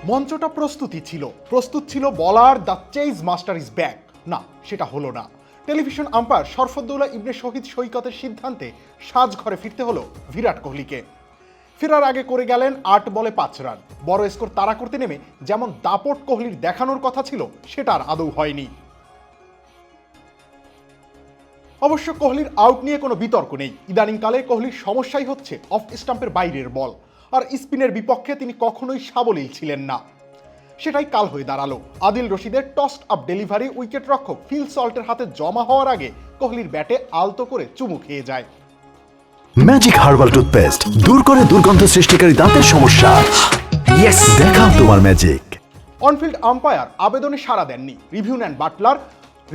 মঞ্চটা প্রস্তুত ছিল বলার the chase master is back. না, সেটা হলো না। টেলিভিশন আম্পায়ার শরফুদ্দৌলা ইবনে শহীদ সৈকতের সিদ্ধান্তে সাজঘরে ফিরতে হলো বিরাট কোহলিকে। ফেরার আগে করে গেলেন ৮ বলে ৫ রান। বড় স্কোর তাড়া করতে নেমে যেমন দাপট কোহলির দেখানোর কথা ছিল সেটা আর আদৌ হয়নি। অবশ্য কোহলির আউট নিয়ে কোনো বিতর্ক নেই। ইদানিংকালে কোহলির সমস্যাই হচ্ছে অফ স্টাম্পের বাইরের বল, আর স্পিনের বিপক্ষে তিনি কখনোই সাবলীল ছিলেন না। সেটাই কাল হয়ে দাঁড়ালো। আদিল রশিদের টসড আপ ডেলিভারি উইকেট রক্ষক ফিল সল্টের হাতে জমা হওয়ার আগে কোহলির ব্যাটে আলতো করে চুমু খেয়ে যায়। ম্যাজিক হার্বাল টুথপেস্ট দূর করে দুর্গন্ধ সৃষ্টিকারী দাঁতের সমস্যা। ইয়েস, দেখাও তোমার ম্যাজিক। অনফিল্ড আম্পায়ার আবেদনে সাড়া দেননি। রিভিউ নেন বাটলার।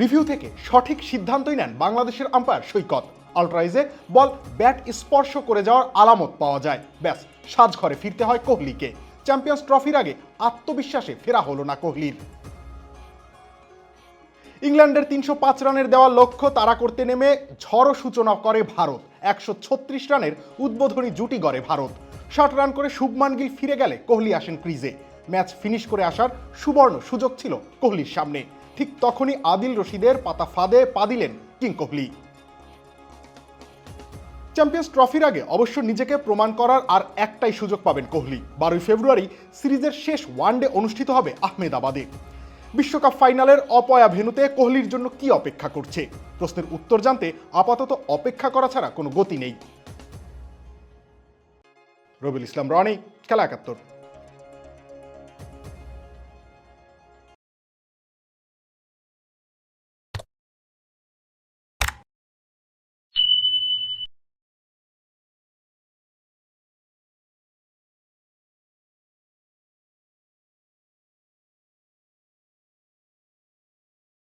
রিভিউ থেকে সঠিক সিদ্ধান্তই নেন বাংলাদেশের আম্পায়ার সৈকত। আল্ট্রাইজে বল ব্যাট স্পর্শ করে যাওয়ার আলামত পাওয়া যায়। ব্যাস, সাজঘরে ফিরতে হয় কোহলিকে। চ্যাম্পিয়ন্স ট্রফির আগে আত্মবিশ্বাসে ফেরা হলো না কোহলির। ইংল্যান্ডের ৩০৫ রানের দেওয়া লক্ষ্য তাড়া করতে নেমে ঝড়ো সূচনা করে ভারত। ১৩৬ রানের উদ্বোধনী জুটি গড়ে ভারত। ৬০ রান করে শুভমান গিল ফিরে গেলে কোহলি আসেন ক্রিজে। ম্যাচ ফিনিশ করে আসার সুবর্ণ সুযোগ ছিল কোহলির সামনে। ঠিক তখনই আদিল রশিদের পাতা ফাঁদে পা দিলেন কিং কোহলি। চ্যাম্পিয়ন্স ট্রফির আগে অবশ্য নিজেকে প্রমাণ করার আর একটাই সুযোগ পাবেন কোহলি। ১২ ফেব্রুয়ারি সিরিজের শেষ ওয়ানডে অনুষ্ঠিত হবে আহমেদাবাদে। বিশ্বকাপ ফাইনালের অপয়া ভেন্যুতে কোহলির জন্য কি অপেক্ষা করছে? প্রশ্নের উত্তর জানতে আপাতত অপেক্ষা করা ছাড়া কোনো গতি নেই। রবিউল ইসলাম রনি, খেলা ৭১।